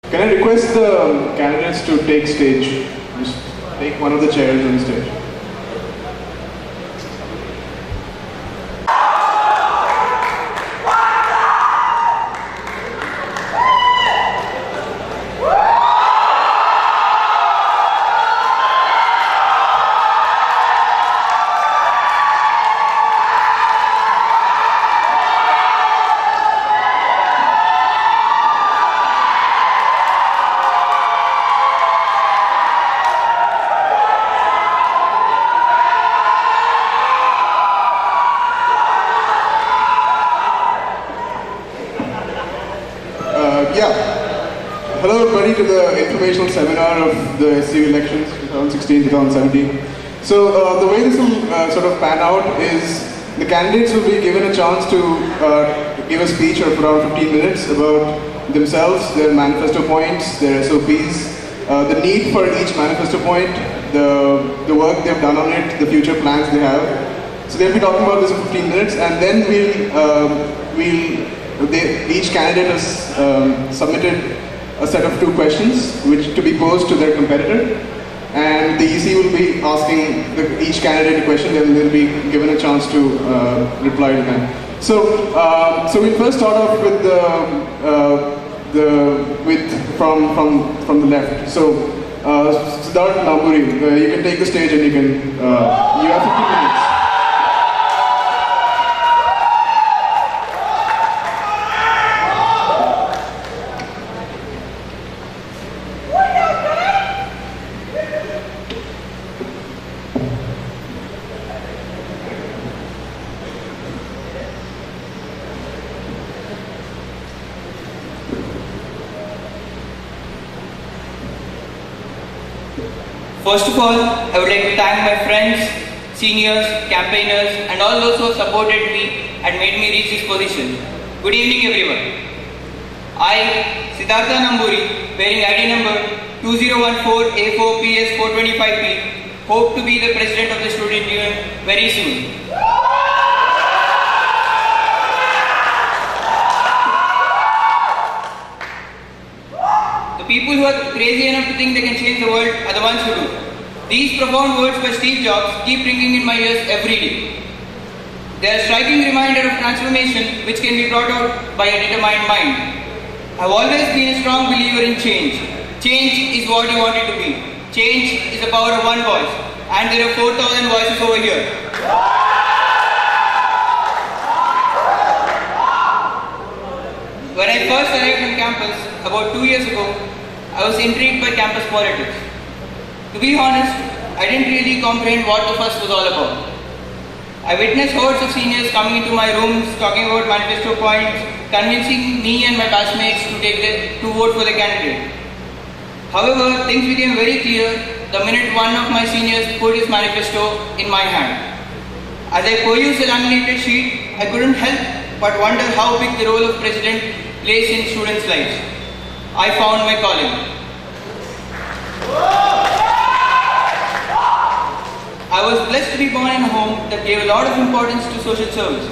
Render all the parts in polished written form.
Can I request the candidates to take stage? Just take one of the chairs on the stage. Hello everybody to the informational seminar of the SCU elections 2016-2017. So the way this will sort of pan out is the candidates will be given a chance to give a speech of around 15 minutes about themselves, their manifesto points, their SOPs, the need for each manifesto point, the work they've done on it, the future plans they have. So they'll be talking about this in 15 minutes, and then each candidate has submitted a set of 2 questions which to be posed to their competitor, and the EC will be asking each candidate a question, and they'll be given a chance to reply to them. So we first start off with from the left. So Siddharth Namburi, you can take the stage and you have 15 minutes. First of all, I would like to thank my friends, seniors, campaigners, and all those who have supported me and made me reach this position. Good evening, everyone. I, Siddhartha Namburi, bearing ID number 2014A4PS425P, hope to be the president of the student union very soon. People who are crazy enough to think they can change the world are the ones who do. These profound words by Steve Jobs keep ringing in my ears every day. They are a striking reminder of transformation which can be brought out by a determined mind. I have always been a strong believer in change. Change is what you want it to be. Change is the power of one voice, and there are 4,000 voices over here. When I first arrived on campus about 2 years ago, I was intrigued by campus politics. To be honest, I didn't really comprehend what the fuss was all about. I witnessed hordes of seniors coming into my rooms, talking about manifesto points, convincing me and my batchmates to vote for the candidate. However, things became very clear the minute one of my seniors put his manifesto in my hand. As I perused the laminated sheet, I couldn't help but wonder how big the role of president plays in students' lives. I found my calling. I was blessed to be born in a home that gave a lot of importance to social service.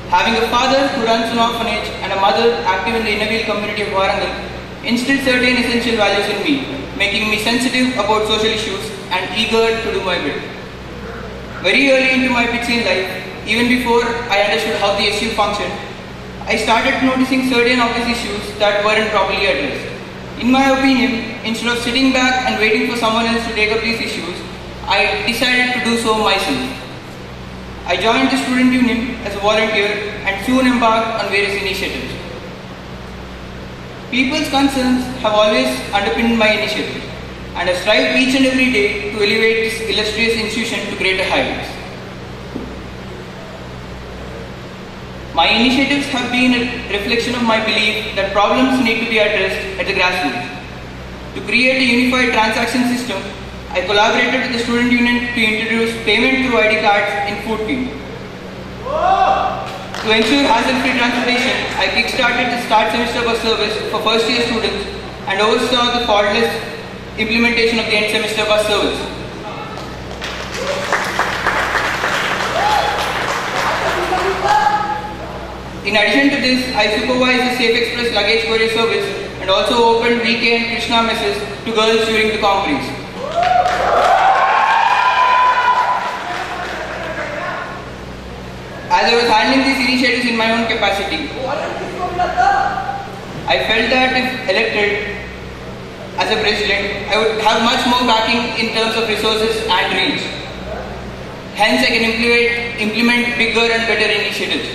Having a father who runs an orphanage and a mother active in the Innerville community of Warangal instilled certain essential values in me, making me sensitive about social issues and eager to do my bit. Very early into my bits in life, even before I understood how the SU functioned, I started noticing certain obvious issues that weren't properly addressed. In my opinion, instead of sitting back and waiting for someone else to take up these issues, I decided to do so myself. I joined the student union as a volunteer and soon embarked on various initiatives. People's concerns have always underpinned my initiatives, and I strive each and every day to elevate this illustrious institution to greater heights. My initiatives have been a reflection of my belief that problems need to be addressed at the grassroots. To create a unified transaction system, I collaborated with the student union to introduce payment through ID cards in food team. To ensure hassle-free transportation, I kick-started the start semester bus service for first-year students and oversaw the faultless implementation of the end semester bus service. In addition to this, I supervised the Safe Express luggage courier service and also opened weekend Krishna messes to girls during the compres. As I was handling these initiatives in my own capacity, I felt that if elected as a president, I would have much more backing in terms of resources and reach. Hence, I can implement bigger and better initiatives.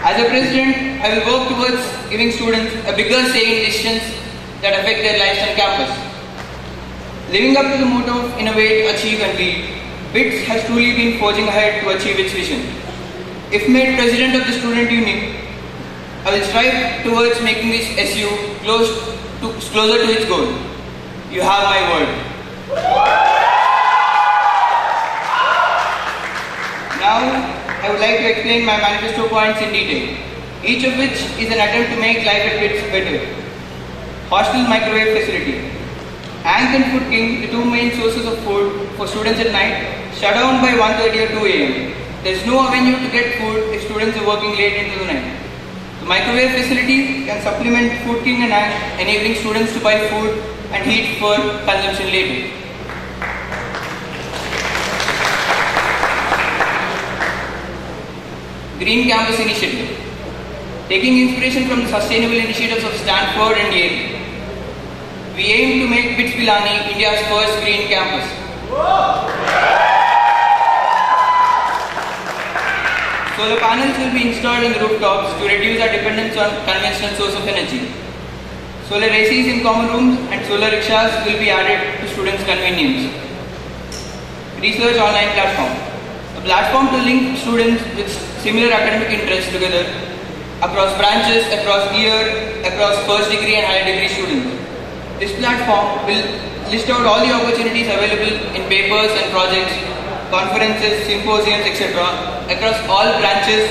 As a president, I will work towards giving students a bigger say in decisions that affect their lives on campus. Living up to the motto of innovate, achieve and lead, BITS has truly been forging ahead to achieve its vision. If made president of the student union, I will strive towards making this SU closer to its goal. You have my word. Now, I would like to explain my manifesto points in detail, each of which is an attempt to make life at BITS better. Hostel microwave facility. Ank and Food King, the two main sources of food for students at night, shut down by 1:30 or 2 a.m. There is no avenue to get food if students are working late into the night. The microwave facility can supplement Food King and Ank, enabling students to buy food and heat for consumption later. Green Campus Initiative. Taking inspiration from the sustainable initiatives of Stanford and Yale, we aim to make BITS Pilani India's first green campus. Solar panels will be installed on the rooftops to reduce our dependence on conventional source of energy. Solar ACs in common rooms and solar rickshaws will be added to students' convenience. Research online platform. A platform to link students with similar academic interests together across branches, across year, across first degree and higher degree students. This platform will list out all the opportunities available in papers and projects, conferences, symposiums, etc. across all branches,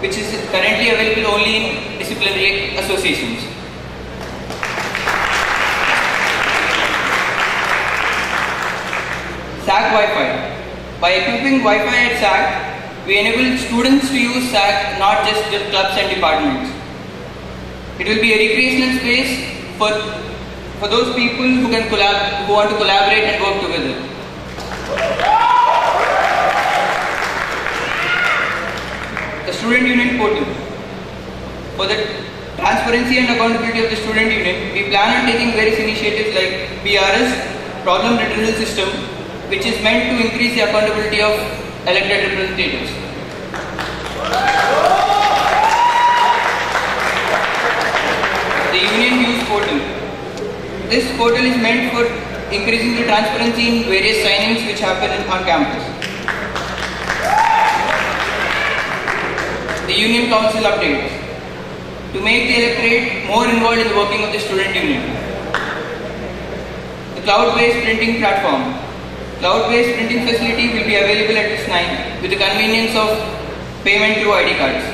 which is currently available only in disciplinary associations. SAC Wi-Fi. By equipping Wi-Fi at SAC, we enable students to use SAC not just their clubs and departments. It will be a recreational space for those people who want to collaborate and work together. The Student Union Portal. For the transparency and accountability of the Student Union, we plan on taking various initiatives like PRS, Problem Redressal System, which is meant to increase the accountability of elected representatives. The Union Use Portal. This portal is meant for increasing the transparency in various signings which happen on campus. The Union Council updates. To make the electorate more involved in the working of the student union. The cloud-based printing platform. Cloud-based printing facility will be available at this 9 with the convenience of payment through ID cards.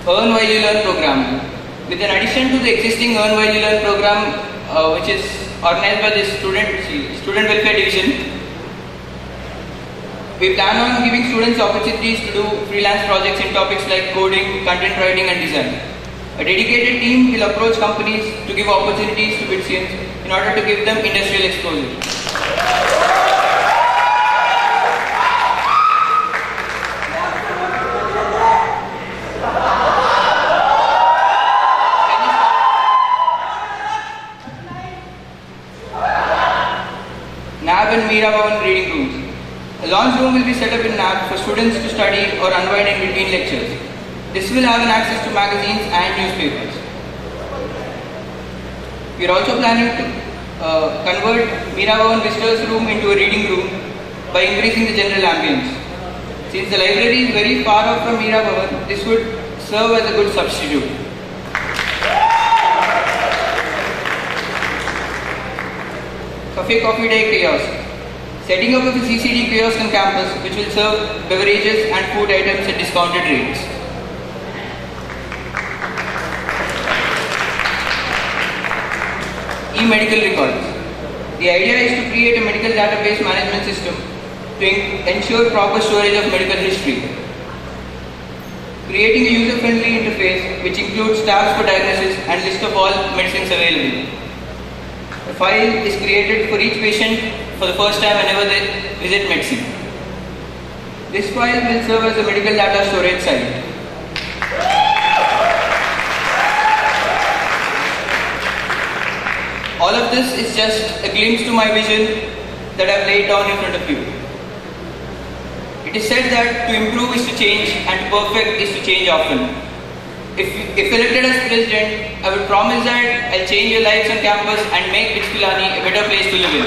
Earn While You Learn program. With an addition to the existing Earn While You Learn program, which is organized by the Student Welfare Division, we plan on giving students opportunities to do freelance projects in topics like coding, content writing and design. A dedicated team will approach companies to give opportunities to BITSians in order to give them industrial exposure. NAB and Meera Bhavan reading rooms. A launch room will be set up in NAB for students to study or unwind in between lectures. This will have an access to magazines and newspapers. We are also planning to convert Meera Bhavan visitors room into a reading room by increasing the general ambience. Since the library is very far off from Meera Bhavan, this would serve as a good substitute. Cafe Coffee Day Kiosk. Setting up of a CCD kiosk on campus which will serve beverages and food items at discounted rates. E-medical records. The idea is to create a medical database management system to ensure proper storage of medical history. creating a user-friendly interface which includes tabs for diagnosis and list of all medicines available. A file is created for each patient for the first time whenever they visit medicine. This file will serve as a medical data storage site. All of this is just a glimpse to my vision that I've laid down in front of you. It is said that to improve is to change and to perfect is to change often. If elected as president, I would promise that I'll change your lives on campus and make BITS Pilani a better place to live in.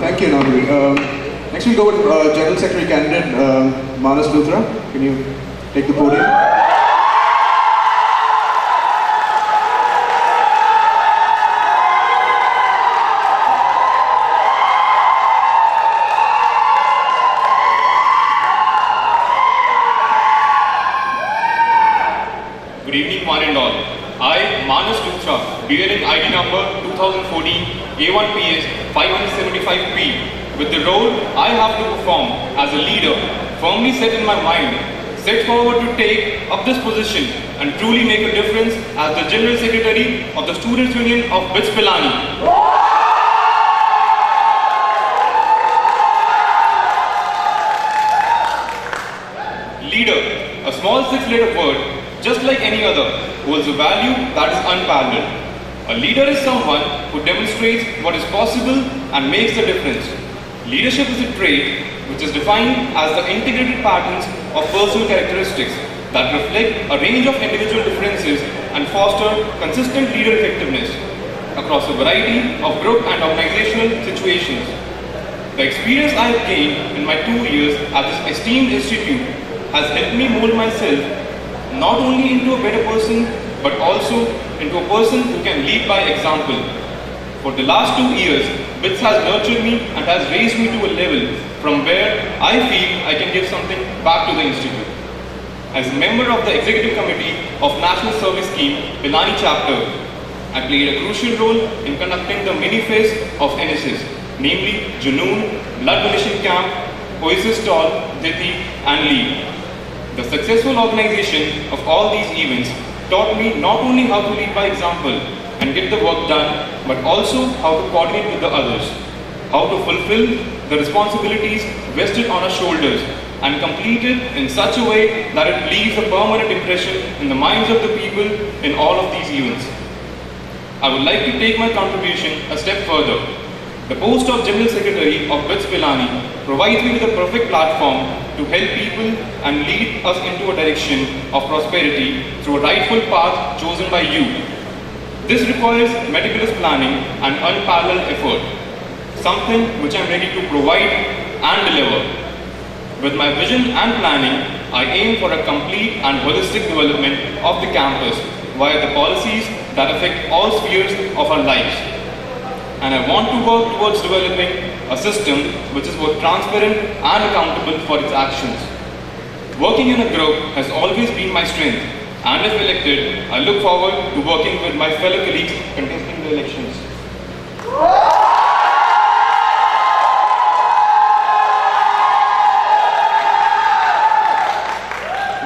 Thank you, Navri. Next we'll go with General Secretary candidate Manas Luthra. Can you take the podium? Good evening, one and all. I, Manas Luthra, bearing ID number 2014 A1PS 575P, with the role I have to perform as a leader firmly set in my mind, set forward to take up this position and truly make a difference as the General Secretary of the Students' Union of BITS Pilani. Leader, a small six-letter word, just like any other, holds a value that is unparalleled. A leader is someone who demonstrates what is possible and makes a difference. Leadership is a trait which is defined as the integrated patterns of personal characteristics that reflect a range of individual differences and foster consistent leader effectiveness across a variety of group and organizational situations. The experience I have gained in my 2 years at this esteemed institute has helped me mold myself not only into a better person but also into a person who can lead by example. For the last 2 years, BITS has nurtured me and has raised me to a level from where I feel I can give something back to the institute. As a member of the Executive Committee of National Service Scheme, Pilani Chapter, I played a crucial role in conducting the mini-phase of NSS, namely Junoon, Blood Donation Camp, Oasis Stall, Diti and Lead. The successful organization of all these events taught me not only how to lead by example and get the work done, but also how to coordinate with the others, how to fulfill the responsibilities vested on our shoulders and complete it in such a way that it leaves a permanent impression in the minds of the people in all of these events. I would like to take my contribution a step further. The post of General Secretary of BITS Pilani provides me with a perfect platform to help people and lead us into a direction of prosperity through a rightful path chosen by you. This requires meticulous planning and unparalleled effort, something which I am ready to provide and deliver. With my vision and planning, I aim for a complete and holistic development of the campus via the policies that affect all spheres of our lives. And I want to work towards developing a system which is both transparent and accountable for its actions. Working in a group has always been my strength, and if elected, I look forward to working with my fellow colleagues contesting the elections.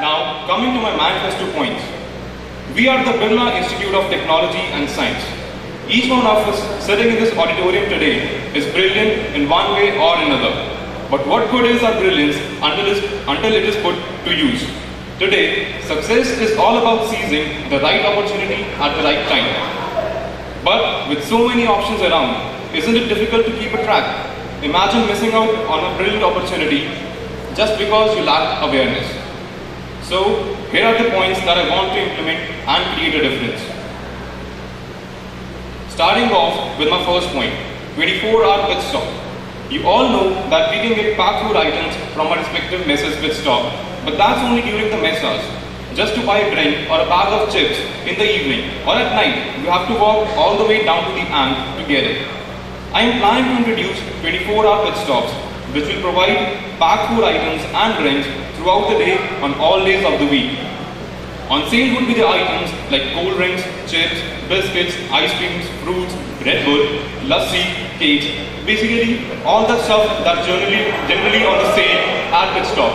Now, coming to my manifesto points. We are the Birla Institute of Technology and Science. Each one of us sitting in this auditorium today is brilliant in one way or another. But what good is our brilliance until it is put to use? Today, success is all about seizing the right opportunity at the right time. But with so many options around, isn't it difficult to keep a track? Imagine missing out on a brilliant opportunity just because you lack awareness. So, here are the points that I want to implement and create a difference. Starting off with my first point, 24-hour pit stop. You all know that we can get packed food items from our respective messes pit stop, but that's only during the mess hours. Just to buy a drink or a bag of chips in the evening or at night, you have to walk all the way down to the ant to get it. I am planning to introduce 24-hour pit stops, which will provide packed food items and drinks throughout the day on all days of the week. On sale would be the items like cold drinks, chips, biscuits, ice creams, fruits, Red Bull, lassi, cakes, basically all the stuff that's generally on the sale at pit stop.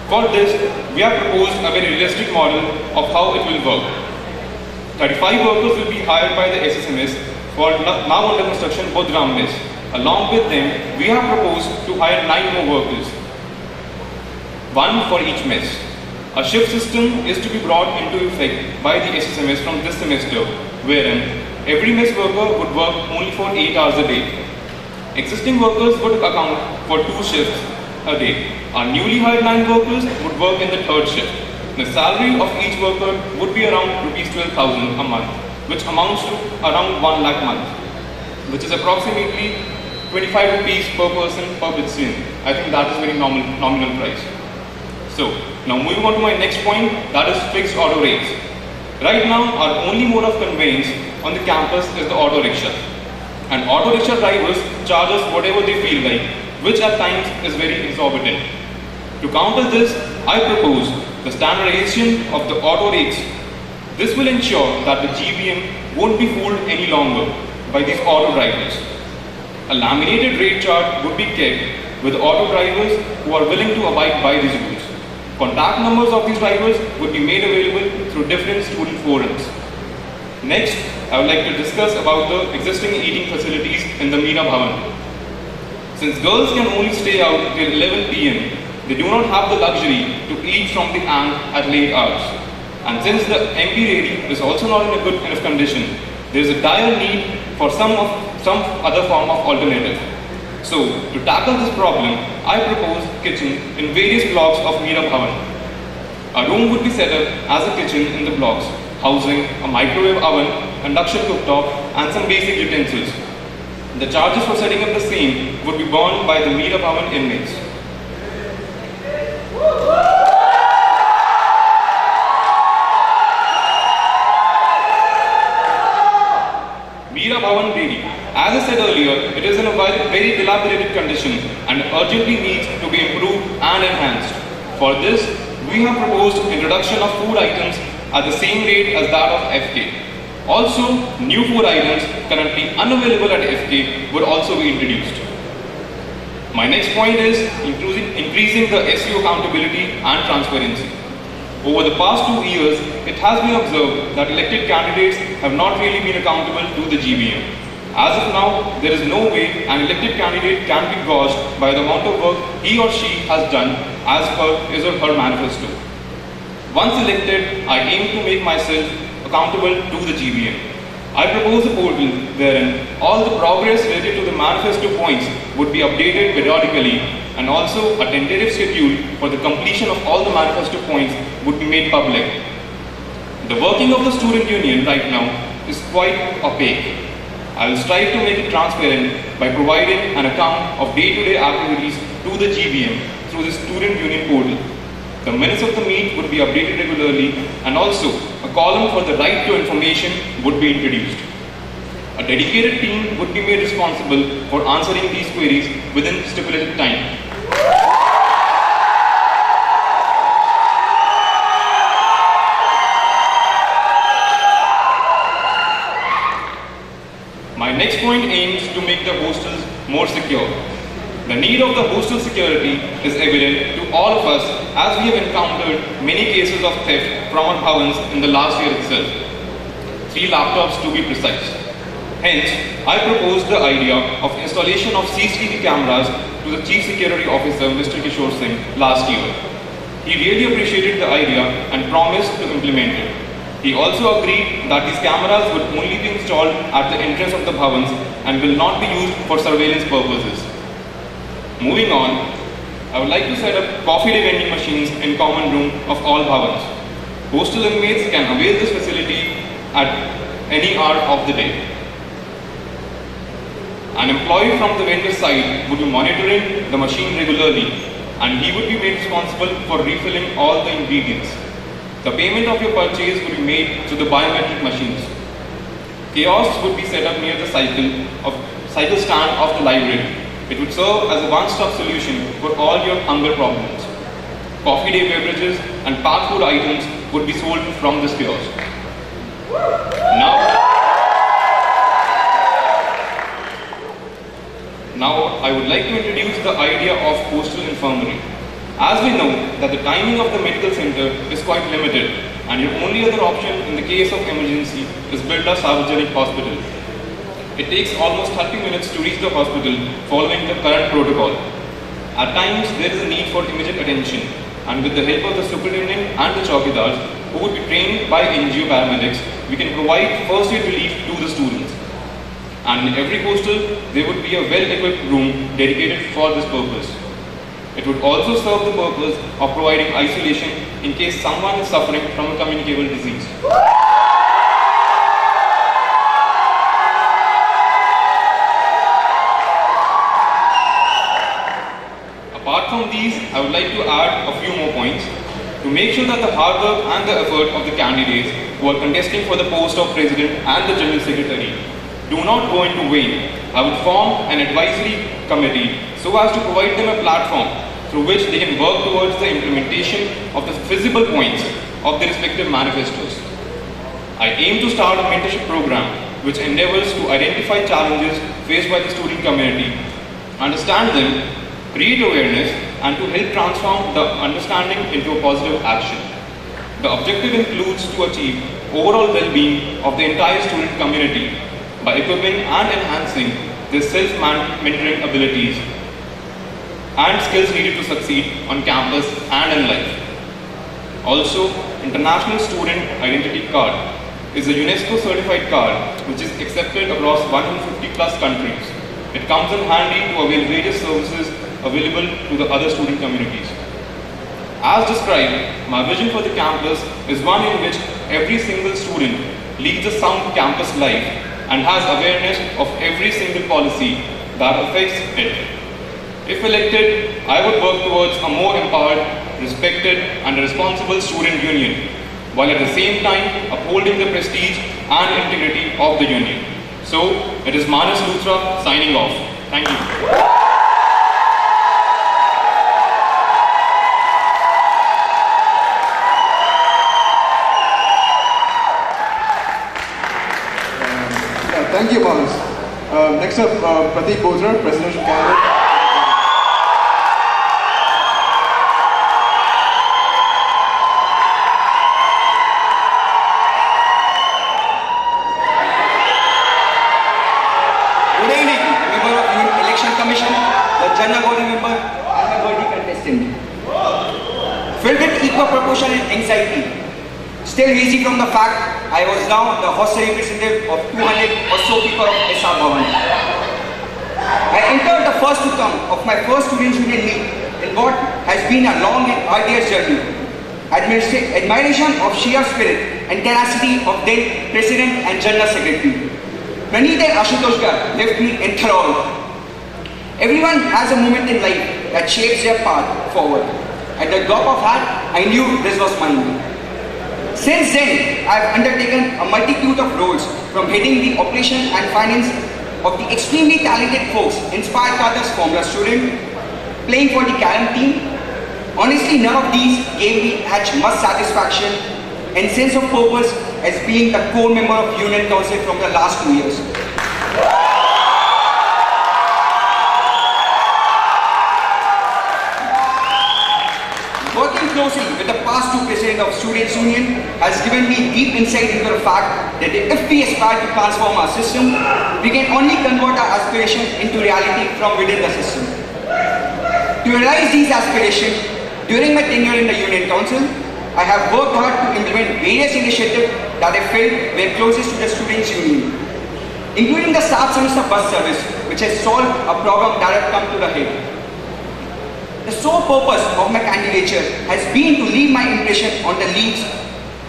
For this, we have proposed a very realistic model of how it will work. 35 workers will be hired by the SSMS for now under construction Bodhram mess. Along with them, we have proposed to hire 9 more workers, one for each mess. A shift system is to be brought into effect by the SSMS from this semester, wherein every mess worker would work only for 8 hours a day. Existing workers would account for 2 shifts a day. Our newly hired 9 workers would work in the 3rd shift. The salary of each worker would be around rupees 12,000 a month, which amounts to around 1 lakh a month, which is approximately 25 rupees per person per bitsyn. I think that is very nominal price. So, now moving on to my next point, that is fixed auto rates. Right now, our only mode of conveyance on the campus is the auto rickshaw. And auto rickshaw drivers charge us whatever they feel like, which at times is very exorbitant. To counter this, I propose the standardization of the auto rates. This will ensure that the GBM won't be fooled any longer by these auto drivers. A laminated rate chart would be kept with auto drivers who are willing to abide by these rules. Contact numbers of these drivers would be made available through different student forums. Next, I would like to discuss about the existing eating facilities in the Meera Bhavan. Since girls can only stay out till 11 p.m., they do not have the luxury to eat from the ant at late hours. And since the MP Ready is also not in a good enough condition, there is a dire need for some other form of alternative. So, to tackle this problem, I propose kitchen in various blocks of Meera Bhavan. A room would be set up as a kitchen in the blocks, housing a microwave oven, induction cooktop, and some basic utensils. The charges for setting up the same would be borne by the Meera Bhavan inmates. Meera Bhavan Dairy. As I said earlier, it is in a very dilapidated condition and urgently needs to be improved and enhanced. For this, we have proposed introduction of food items at the same rate as that of FK. Also, new food items currently unavailable at FK would also be introduced. My next point is increasing the SU accountability and transparency. Over the past 2 years, it has been observed that elected candidates have not really been accountable to the GBM. As of now, there is no way an elected candidate can be gauged by the amount of work he or she has done as per his or her manifesto. Once elected, I aim to make myself accountable to the GBM. I propose a portal wherein all the progress related to the manifesto points would be updated periodically, and also a tentative schedule for the completion of all the manifesto points would be made public. The working of the student union right now is quite opaque. I will strive to make it transparent by providing an account of day-to-day activities to the GBM through the student union portal. The minutes of the meet would be updated regularly, and also a column for the right to information would be introduced. A dedicated team would be made responsible for answering these queries within stipulated time. My next point aims to make the hostels more secure. The need of the hostel security is evident to all of us, as we have encountered many cases of theft from our bhavans in the last year itself. 3 laptops to be precise. Hence, I proposed the idea of installation of CCTV cameras to the Chief Security Officer, Mr. Kishore Singh, last year. He really appreciated the idea and promised to implement it. He also agreed that these cameras would only be installed at the entrance of the bhavans and will not be used for surveillance purposes. Moving on, I would like to set up coffee day vending machines in common room of all bhavans. Hostel inmates can avail this facility at any hour of the day. An employee from the vendor side would be monitoring the machine regularly, and he would be made responsible for refilling all the ingredients. The payment of your purchase would be made through the biometric machines. Kiosks would be set up near the cycle stand of the library. It would serve as a one-stop solution for all your hunger problems. Coffee day beverages and packed food items would be sold from this kiosk. Now, I would like to introduce the idea of postal infirmary. As we know that the timing of the medical center is quite limited, and your only other option in the case of emergency is Birla Sarvajanik Hospital. It takes almost 30 minutes to reach the hospital following the current protocol. At times, there is a need for immediate attention, and with the help of the superintendent and the chowkidars, who would be trained by NGO paramedics, we can provide first aid relief to the students. And in every hostel, there would be a well-equipped room dedicated for this purpose. It would also serve the purpose of providing isolation in case someone is suffering from a communicable disease. Apart from these, I would like to add a few more points to make sure that the hard work and the effort of the candidates who are contesting for the post of president and the general secretary do not go into vain. I would form an advisory committee so as to provide them a platform through which they can work towards the implementation of the feasible points of their respective manifestos. I aim to start a mentorship program which endeavors to identify challenges faced by the student community, understand them, create awareness, and to help transform the understanding into a positive action. The objective includes to achieve overall well-being of the entire student community by equipping and enhancing their self-mentoring abilities and skills needed to succeed on campus and in life. Also, International Student Identity Card is a UNESCO certified card which is accepted across 150 plus countries. It comes in handy to avail various services available to the other student communities. As described, my vision for the campus is one in which every single student leads a sound campus life and has awareness of every single policy that affects it. If elected, I would work towards a more empowered, respected, and responsible student union, while at the same time upholding the prestige and integrity of the union. So, it is Manas Luthra signing off. Thank you. Thank you, Manas. Next up, Pratik Bothra, presidential candidate. Good evening, member of the Election Commission, the General Body member, and my worthy contestant. Filled with equal proportion and anxiety, still hazy from the fact I was now the hostel representative of 200 or so people of SR Bhavan. I entered the first to come of my first students' union meet in what has been a long and arduous journey. Admiration of sheer spirit and tenacity of then President and General Secretary. Praneeth and Ashutosh Gar left me enthralled. Everyone has a moment in life that shapes their path forward. At the drop of hat, I knew this was mine. Since then, I have undertaken a multitude of roles, from heading the operations and finance of the extremely talented folks inspired by this Formula student, playing for the Carrom team. Honestly, none of these gave me as much satisfaction and sense of purpose as being the core member of Union Council from the last 2 years. Working closely with the past two presidents of Students' Union has given me deep insight into the fact that if we aspire to transform our system, we can only convert our aspirations into reality from within the system. To realize these aspirations, during my tenure in the Union Council, I have worked hard to implement various initiatives that I felt were closest to the Students' Union, including the start semester bus service, which has solved a problem that had come to the head. The sole purpose of my candidature has been to leave my impression on the leaves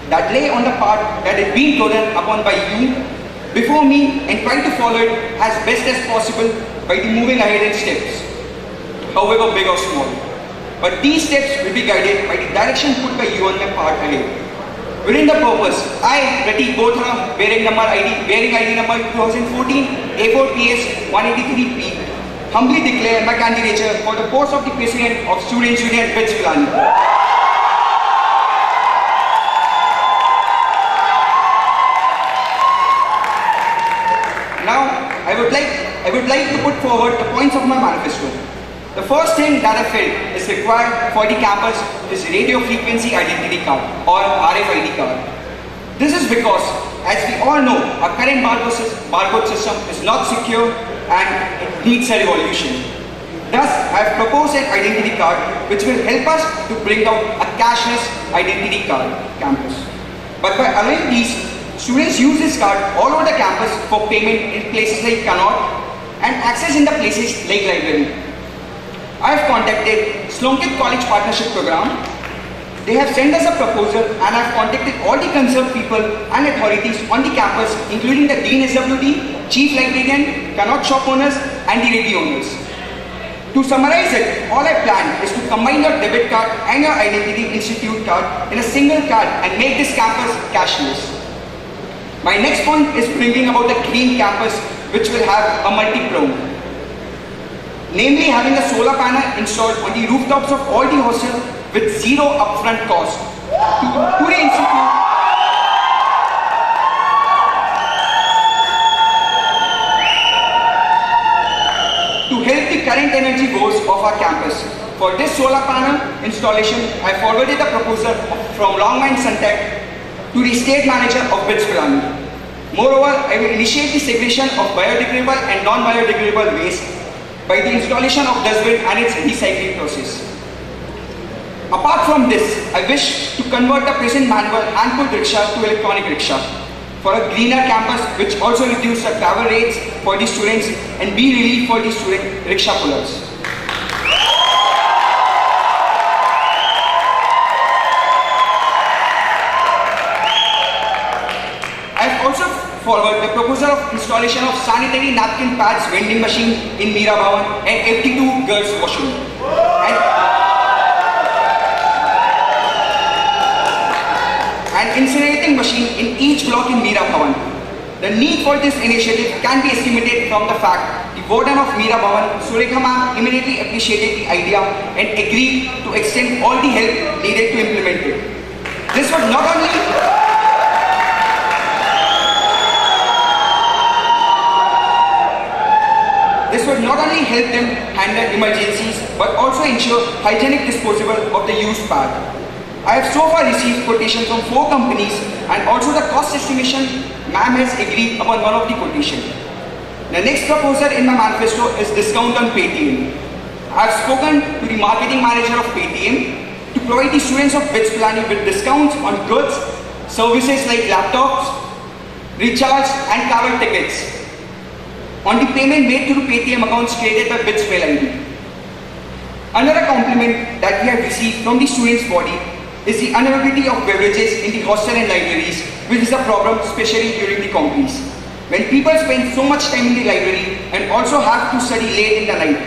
that lay on the path that had been trodden upon by you before me, and try to follow it as best as possible by the moving ahead in steps, however big or small. But these steps will be guided by the direction put by you on my path ahead. Within the purpose, I, Pratik Bothra, bearing ID number 2014 A4PS 183P, humbly declare my candidature for the post of the President of Students' Union, BITS Pilani. Now, I would like to put forward the points of my manifesto. The first thing that I felt is required for the campus is radio frequency identity card or RFID card. This is because, as we all know, our current barcode system is not secure and it needs a revolution. Thus, I have proposed an identity card which will help us to bring out a cashless identity card campus. But by allowing these, students use this card all over the campus for payment in places like Connaught and access in the places like library. I have contacted Slonkit College Partnership Program. They have sent us a proposal and I have contacted all the concerned people and authorities on the campus, including the Dean SWD, Chief Librarian, Connaught shop owners and the radio owners. To summarize it, all I plan is to combine your debit card and your Identity Institute card in a single card and make this campus cashless. My next point is bringing about a green campus which will have a multi-prong. Namely, having a solar panel installed on the rooftops of all the hostels with zero upfront cost to the institute. To help the current energy goals of our campus. For this solar panel installation, I forwarded a proposal from Longmine Suntech to the state manager of BITS Pilani. Moreover, I will initiate the segregation of biodegradable and non-biodegradable waste by the installation of dustbin and its recycling process. Apart from this, I wish to convert the present manual hand-pulled rickshaw to electronic rickshaw for a greener campus which also reduce the travel rates for the students and be relief for the student rickshaw pullers. I have also forwarded the proposal of installation of sanitary napkin pads vending machine in Meera Bhavan and 82 girls washroom. And incinerating machine in each block in Meera Bhavan. The need for this initiative can be estimated from the fact the warden of Meera Bhavan, Surekha ma'am, immediately appreciated the idea and agreed to extend all the help needed to implement it. This would not only help them handle emergencies but also ensure hygienic disposal of the used pad. I have so far received quotations from 4 companies and also the cost estimation ma'am has agreed upon one of the quotation. The next proposal in my manifesto is discount on Paytm. I have spoken to the marketing manager of Paytm to provide the students of BITS Pilani with discounts on goods, services like laptops, recharge and travel tickets on the payment made through Paytm accounts created by BITS Mail ID. Another compliment that we have received from the students' body is the unavailability of beverages in the hostel and libraries, which is a problem especially during the compies. When people spend so much time in the library and also have to study late in the night,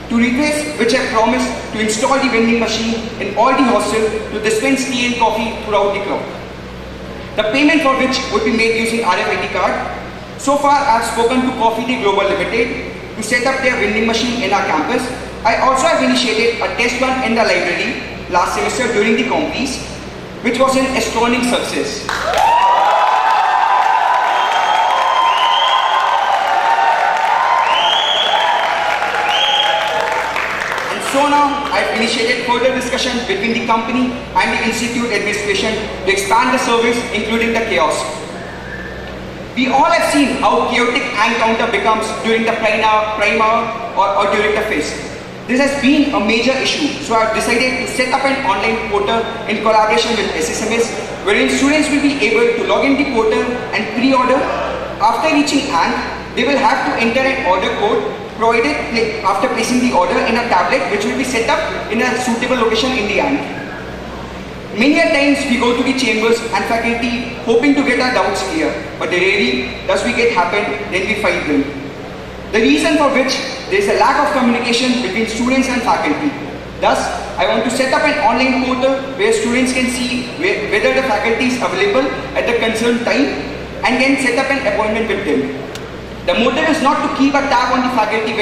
to replace which I promised to install the vending machine in all the hostels to dispense tea and coffee throughout the clock. The payment for which would be made using RFID card. So far, I have spoken to Coffee Day Global Limited to set up their vending machine in our campus. I also have initiated a test run in the library last semester during the compies, which was an astounding success. And so now, I have initiated further discussion between the company and the institute administration to expand the service, including the kiosk. We all have seen how chaotic and counter becomes during the prime hour or during the fest. This has been a major issue, so I have decided to set up an online portal in collaboration with SSMS, wherein students will be able to log in the portal and pre-order. After reaching ANT, they will have to enter an order code provided after placing the order in a tablet which will be set up in a suitable location in the ANT. Many a times we go to the chambers and faculty hoping to get our doubts clear, but rarely does we get happen, then we fight them. The reason for which there is a lack of communication between students and faculty. Thus, I want to set up an online portal where students can see whether the faculty is available at the concerned time and can set up an appointment with them. The motive is not to keep a tab on the faculty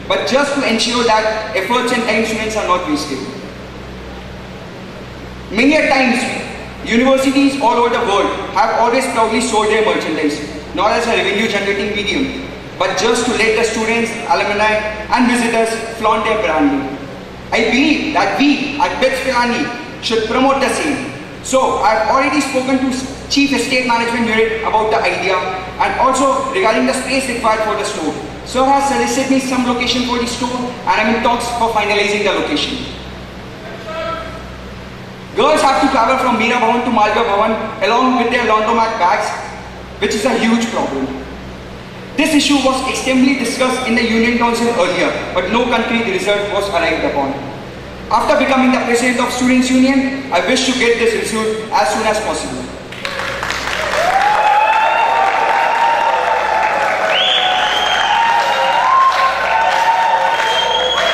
but just to ensure that efforts and time students are not wasted. Many a times, universities all over the world have always proudly sold their merchandise. not as a revenue generating medium, but just to let the students, alumni and visitors flaunt their branding. I believe that we at BITS Pilani should promote the same. So I have already spoken to Chief Estate Management Unit about the idea and also regarding the space required for the store. Sir has suggested me some location for the store and I am in talks for finalizing the location. Girls have to travel from Meera Bhavan to Malviya Bhavan along with their laundromat bags, which is a huge problem. This issue was extensively discussed in the Union Council earlier, but no concrete result was arrived upon. After becoming the President of Students' Union, I wish to get this resolved as soon as possible.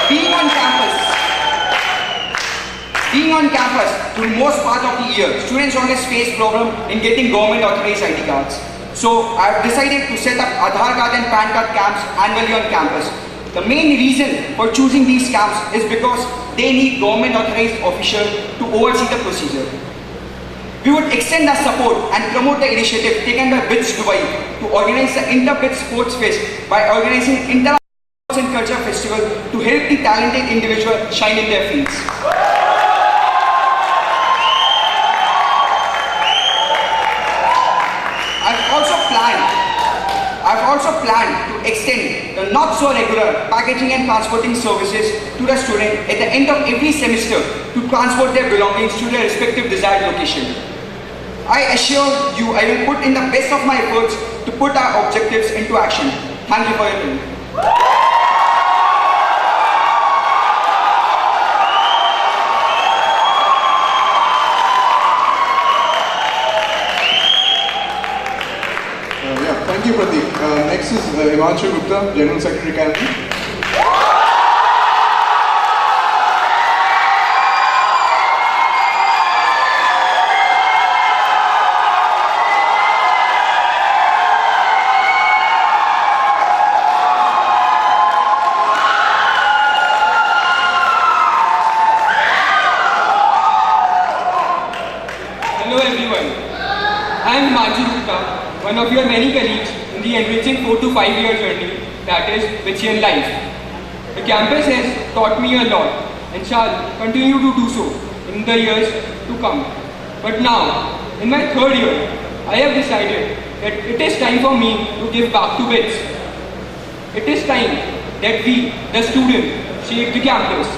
Being on campus through most part of the year, students always face problem in getting government authorized ID cards. So I have decided to set up Aadhaar card and PAN card camps annually on campus. The main reason for choosing these camps is because they need government authorized official to oversee the procedure. We would extend our support and promote the initiative taken by BITS Dubai to organize the Inter-BITS Sports Fest by organizing Inter Arts and Culture Festival to help the talented individual shine in their fields. I've also planned to extend the not so regular packaging and transporting services to the student at the end of every semester to transport their belongings to their respective desired location. I assure you I will put in the best of my efforts to put our objectives into action. Thank you for your time. Thank you, Pratik. Next is Himanshu Gupta, General Secretary, Canada. Hello everyone. I am Himanshu Gupta, one of your many colleagues in the enriching 4 to 5 year journey that is BITSian life. The campus has taught me a lot and shall continue to do so in the years to come. But now, in my 3rd year, I have decided that it is time for me to give back to BITS. It is time that we, the students, shape the campus.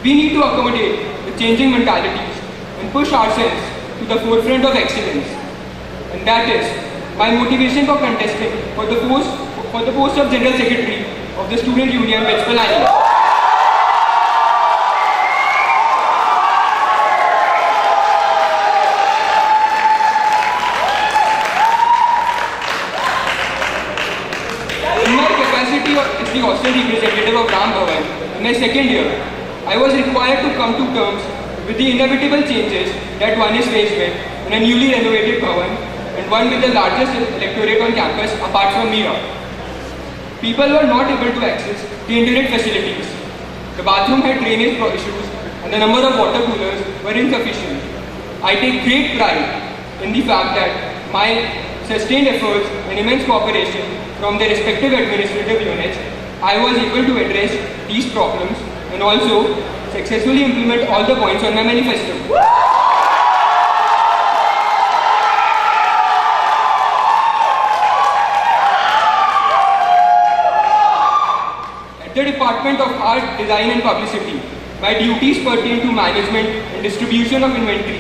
We need to accommodate the changing mentalities and push ourselves to the forefront of excellence. And that is my motivation for contesting for the post of General Secretary of the Student Union BITS Pilani. In my capacity as the hostel representative of Ram Bhavan, in my 2nd year, I was required to come to terms with the inevitable changes that one is faced with in a newly renovated Bhavan and one with the largest electorate on campus apart from Meera. People were not able to access the internet facilities. The bathroom had drainage issues and the number of water coolers were insufficient. I take great pride in the fact that my sustained efforts and immense cooperation from the respective administrative units, I was able to address these problems and also successfully implement all the points on my manifesto. At the Department of Art, Design and Publicity, my duties pertain to management and distribution of inventory,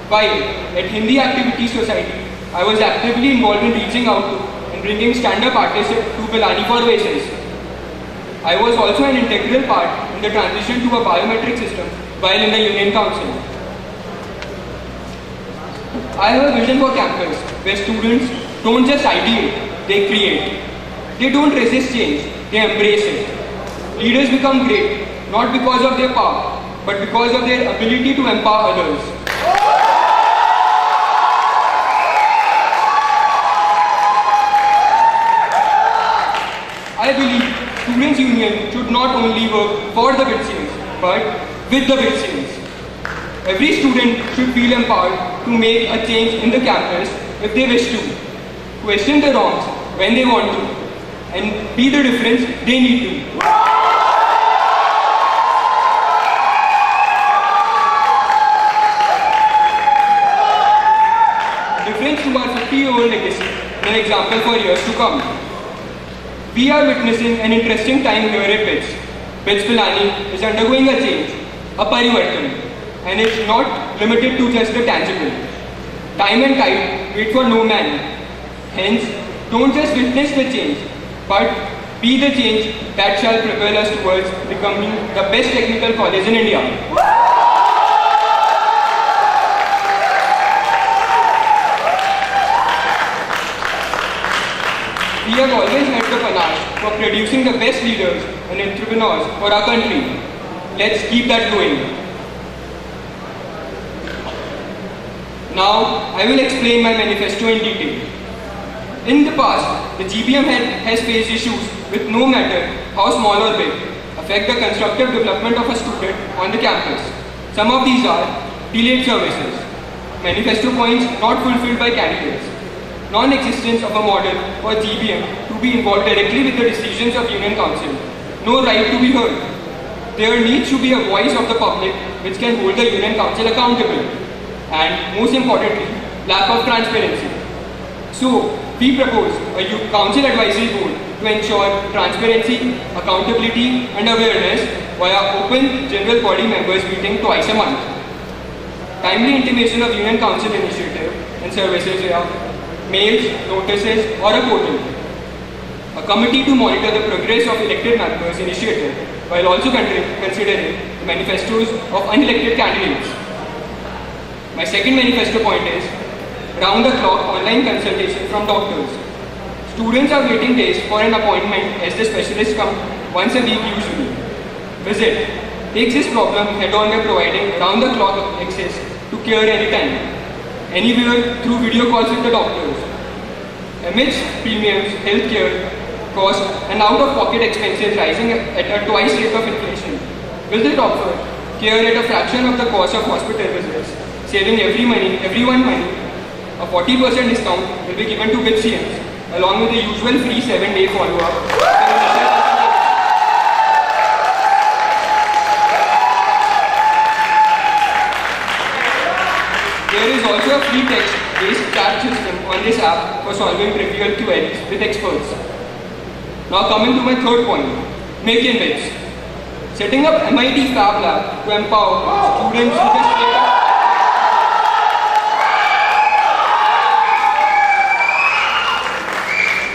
while at Hindi Activity Society, I was actively involved in reaching out to and bringing stand-up artists to Pilani for Oasis. I was also an integral part in the transition to a biometric system while in the Union Council. I have a vision for campus where students don't just ideate, they create. They don't resist change, they embrace it. Leaders become great, not because of their power, but because of their ability to empower others. I believe Students' Union should not only work for the BITSians, but with the BITSians. Every student should feel empowered to make a change in the campus if they wish to. question the wrongs when they want to, and be the difference they need to. Difference to our 50-year-old legacy and an example for years to come. We are witnessing an interesting time here at BITS. BITS Pilani is undergoing a change, a parivartan, and it's not limited to just the tangible. Time and tide wait for no man. Hence, don't just witness the change, but be the change that shall propel us towards becoming the best technical college in India. We have always had the panache for producing the best leaders and entrepreneurs for our country. Let's keep that going. Now, I will explain my manifesto in detail. In the past, the GBM has faced issues which, no matter how small or big, affect the constructive development of a student on the campus. Some of these are delayed services, manifesto points not fulfilled by candidates, non-existence of a model for GBM to be involved directly with the decisions of Union Council, no right to be heard. There needs to be a voice of the public which can hold the Union Council accountable, and most importantly, lack of transparency. So, we propose a Council Advisory Board to ensure transparency, accountability and awareness via open general body members meeting twice a month. Timely intimation of Union Council initiative and services via mails, notices or a portal. A committee to monitor the progress of elected members' initiative while also considering the manifestos of unelected candidates. My second manifesto point is round-the-clock online consultation from doctors. Students are waiting days for an appointment as the specialists come once a week usually. Visit takes this problem head-on by providing round-the-clock access to care anytime, anywhere through video calls with the doctors. Amidst premiums, healthcare costs and out-of-pocket expenses rising at a twice rate of inflation, will they offer care at a fraction of the cost of hospital visits, saving everyone money? A 40% discount will be given to BITSians, along with the usual free 7-day follow-up. There is also a free text-based chat system on this app for solving trivial queries with experts. Now coming to my third point, Make in BITS. Setting up MIT Fab Lab to empower students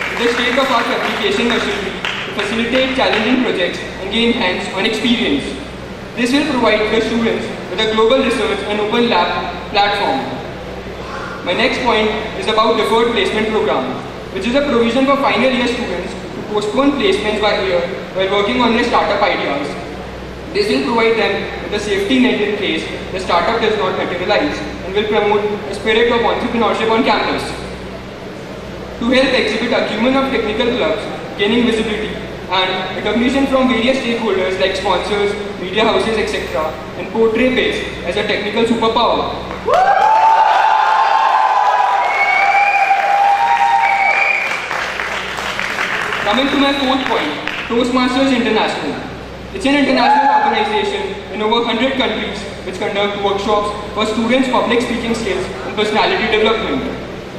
with the state-of-art application machinery to facilitate challenging projects and gain hands-on experience. This will provide the students with a global research and open lab platform. My next point is about deferred placement program, which is a provision for final year students to postpone placements by year while working on their startup ideas. This will provide them with a safety net in case the startup does not materialize and will promote a spirit of entrepreneurship on campus. To help exhibit acumen of technical clubs, gaining visibility and recognition from various stakeholders like sponsors, media houses, etc., and portray BITS as a technical superpower. Coming to my fourth point, Toastmasters International. It's an international organization in over 100 countries which conduct workshops for students' public speaking skills and personality development.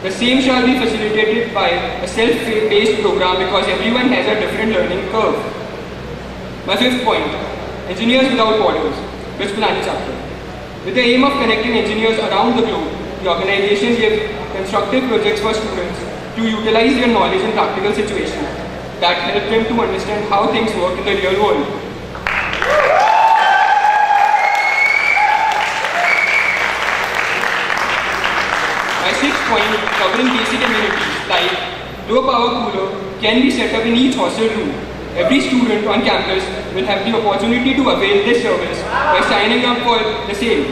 The same shall be facilitated by a self-paced program because everyone has a different learning curve. My fifth point, Engineers Without Borders, BITS Pilani chapter. With the aim of connecting engineers around the globe, the organization gives constructive projects for students to utilize their knowledge in practical situations that help them to understand how things work in the real world. My sixth point, covering basic amenities like low power cooler can be set up in each hostel room. Every student on campus will have the opportunity to avail this service by signing up for the same.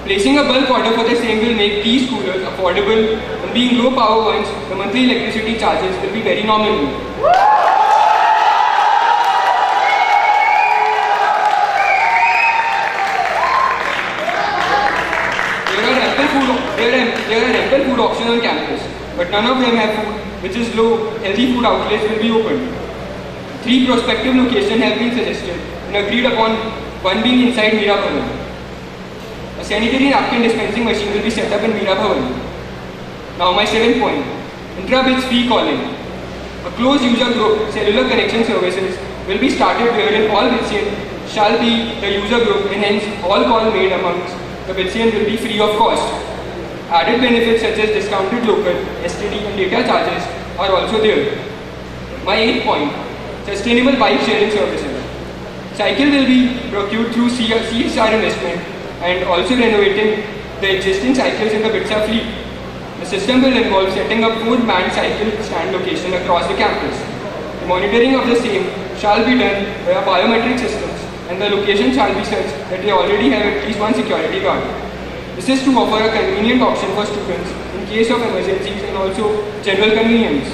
Placing a bulk order for the same will make these coolers affordable, and being low power ones, the monthly electricity charges will be very nominal. There are ample food options on campus. but none of them have food, which is low. Healthy food outlets will be opened. 3 prospective locations have been suggested and agreed upon, one being inside Mira Bhavan. A sanitary napkin dispensing machine will be set up in Mira Bhavan. Now my 7th point, intra-bits free calling. A closed user group cellular connection services will be started wherein all Bitsian shall be the user group and hence all calls made amongst the Bitsian will be free of cost. Added benefits such as discounted local, STD and data charges are also there. My 8th point, sustainable bike sharing services. Cycle will be procured through CSR investment and also renovating the existing cycles in the Bitsa fleet. The system will involve setting up 4 manned cycle stand locations across the campus. The monitoring of the same shall be done via biometric systems and the location shall be such that they already have at least 1 security guard. This is to offer a convenient option for students in case of emergencies and also general convenience.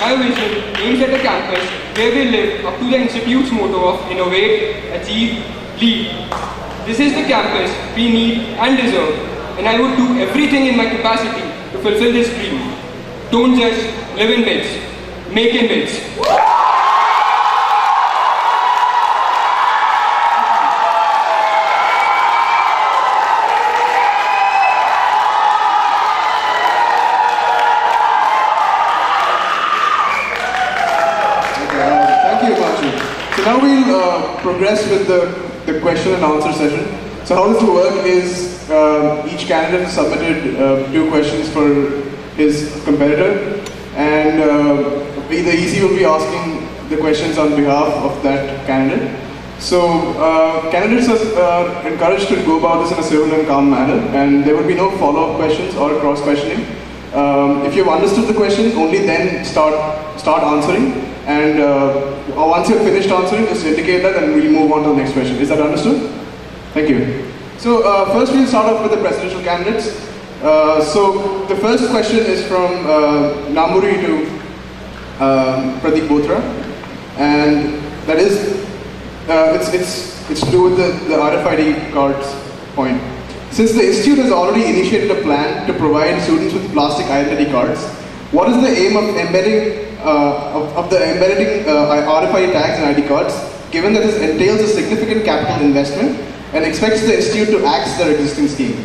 My vision aims at a campus where we live up to the institute's motto of innovate, achieve, lead. This is the campus we need and deserve, and I would do everything in my capacity to fulfill this dream. Don't just live in bits, make in bits. So now we'll progress with the question and answer session. So how does it work is each candidate submitted 2 questions for his competitor, and the EC will be asking the questions on behalf of that candidate. So candidates are encouraged to go about this in a civil and calm manner, and there will be no follow-up questions or cross-questioning. If you've understood the question, only then start answering. And once you've finished answering, just indicate that and we'll move on to the next question. Is that understood? Thank you. So first we'll start off with the presidential candidates. So the first question is from Namuri to Pradeep Bothra. And that is, it's to do with the RFID cards point. Since the institute has already initiated a plan to provide students with plastic identity cards, what is the aim of embedding RFID tags and ID cards, given that this entails a significant capital investment and expects the institute to axe their existing scheme?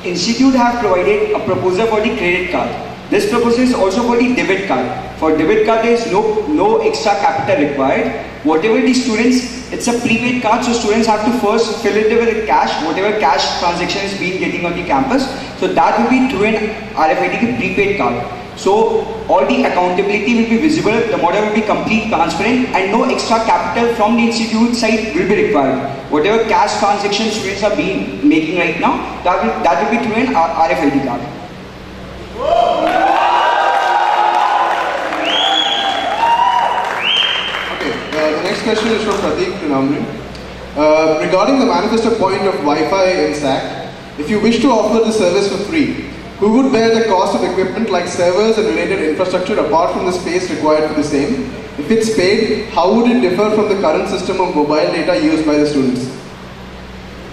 The institute have provided a proposal for the credit card. This proposal is also for the debit card. For debit card, there is no extra capital required. Whatever the students, it's a prepaid card, so students have to first fill it with cash, whatever cash transaction is being getting on the campus. So that will be through an RFID prepaid card. So all the accountability will be visible, the model will be complete, transparent, and no extra capital from the institute side will be required. Whatever cash transactions students are making right now, that will be through an RFID card. The next question is from Pradeep to Namri. Regarding the manifesto point of Wi-Fi in SAC, if you wish to offer the service for free, who would bear the cost of equipment like servers and related infrastructure apart from the space required for the same? If it's paid, how would it differ from the current system of mobile data used by the students?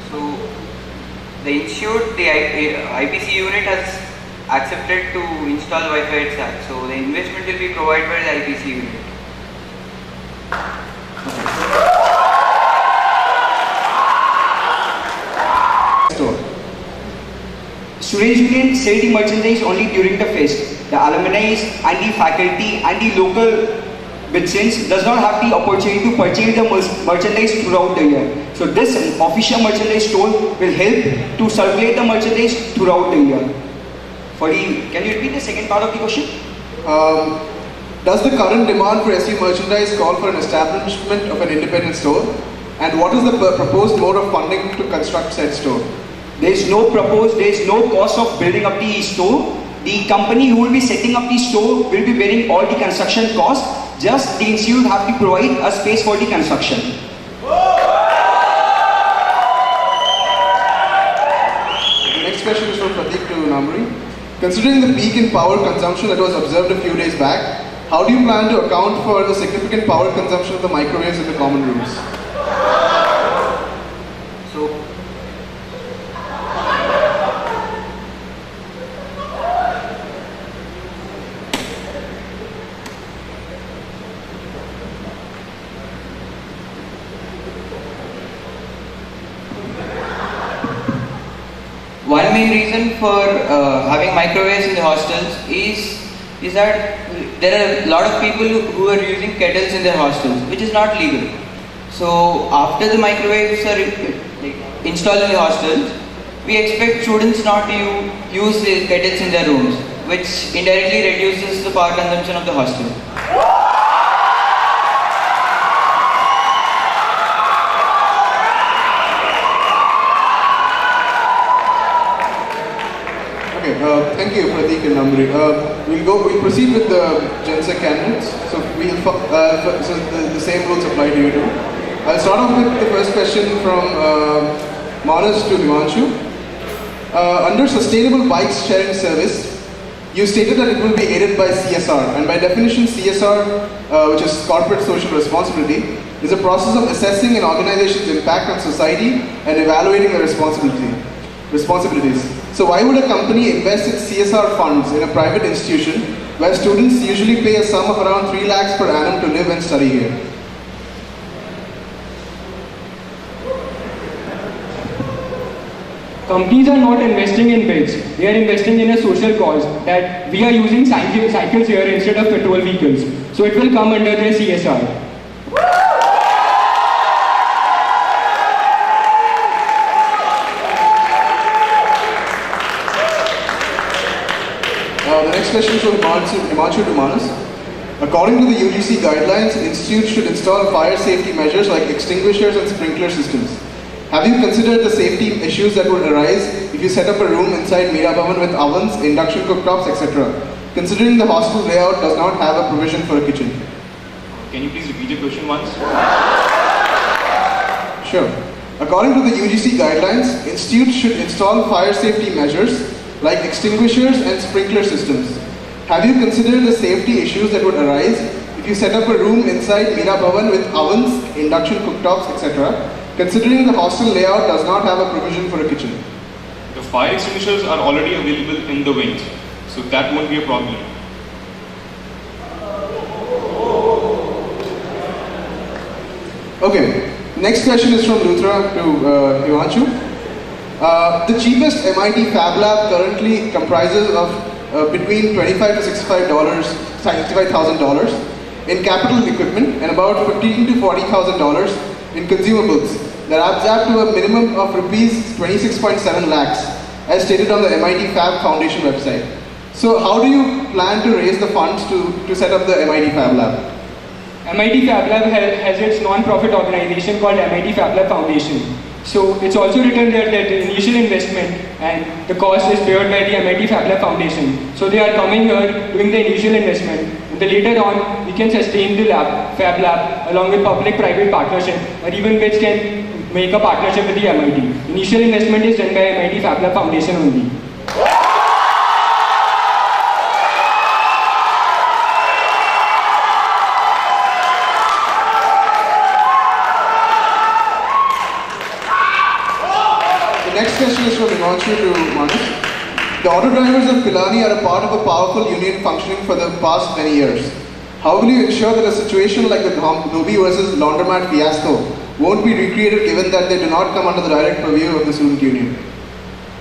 So, the institute, the IPC unit has accepted to install Wi-Fi at SAC. So, the investment will be provided by the IPC unit. Students' union sell the merchandise only during the fest. The alumni and the faculty and the local Bitsians does not have the opportunity to purchase the merchandise throughout the year. So this official merchandise store will help to circulate the merchandise throughout the year. Can you repeat the second part of the question? Does the current demand for SU merchandise call for an establishment of an independent store? And what is the proposed mode of funding to construct said store? There is no cost of building up the store. The company who will be setting up the store will be bearing all the construction costs. Just the institute have to provide a space for the construction. The next question is from Pradeep to Namri. Considering the peak in power consumption that was observed a few days back, how do you plan to account for the significant power consumption of the microwaves in the common rooms? One main reason for having microwaves in the hostels is that there are a lot of people who are using kettles in their hostels, which is not legal. So after the microwaves are installed in the hostels, we expect students not to use the kettles in their rooms, which indirectly reduces the power consumption of the hostel. Okay, thank you, Pratik and Amri. We'll proceed with the Gen-Sec candidates. So the same rules apply to you too. I'll start off with the first question from Manas to Himanshu. Under sustainable bikes sharing service, you stated that it will be aided by CSR, and by definition CSR, which is corporate social responsibility, is a process of assessing an organization's impact on society and evaluating the responsibilities. So why would a company invest its CSR funds in a private institution where students usually pay a sum of around 3 lakhs per annum to live and study here? Companies are not investing in bids, they are investing in a social cause that we are using cycles here instead of petrol vehicles. So it will come under their CSR. The next question is from Himanshu to Manas. According to the UGC guidelines, institutes should install fire safety measures like extinguishers and sprinkler systems. Have you considered the safety issues that would arise if you set up a room inside Meera Bhavan with ovens, induction cooktops, etc., considering the hostel layout does not have a provision for a kitchen? Can you please repeat your question once? Sure. According to the UGC guidelines, institutes should install fire safety measures like extinguishers and sprinkler systems. Have you considered the safety issues that would arise if you set up a room inside Meera Bhavan with ovens, induction cooktops, etc., considering the hostel layout does not have a provision for a kitchen? The fire extinguishers are already available in the wings, so that won't be a problem. Okay, next question is from Luthra to Himanshu. The cheapest MIT Fab Lab currently comprises of between $25,000 to $65,000 in capital equipment and about $15,000 to $40,000 in consumables. That adds up to a minimum of rupees 26.7 lakhs, as stated on the MIT Fab Foundation website. So how do you plan to raise the funds to set up the MIT Fab Lab? MIT Fab Lab has its non-profit organization called MIT Fab Lab Foundation. So it's also written there that the initial investment and the cost is paid by the MIT Fab Lab Foundation. So they are coming here, doing the initial investment, and then later on we can sustain the Fab Lab along with public-private partnership, or even which can make a partnership with the MIT. Initial investment is done by MIT Fab Lab Foundation only. The next question is from Himanshu to Manas. The auto drivers of Pilani are a part of a powerful union functioning for the past many years. How will you ensure that a situation like the Dhobi versus Laundromat fiasco won't be recreated given that they do not come under the direct purview of the student union?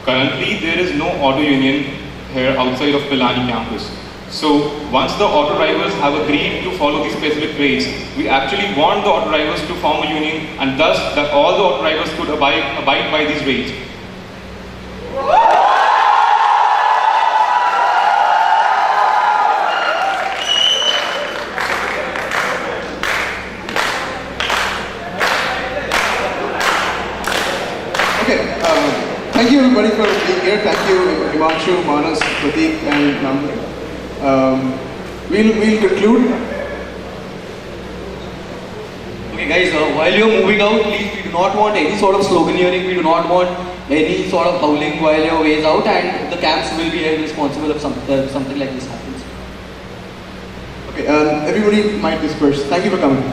Currently, there is no auto union here outside of Pilani campus. So, once the auto drivers have agreed to follow these specific rates, we actually want the auto drivers to form a union, and thus that all the auto drivers could abide by these rates. Thank you everybody for being here. Thank you Himanshu, Manas, Pratik and Namri. We'll conclude. Okay guys, while you're moving out, please, we do not want any sort of sloganeering, we do not want any sort of howling while your ways out, and the camps will be held responsible if something like this happens. Okay, everybody might disperse. Thank you for coming.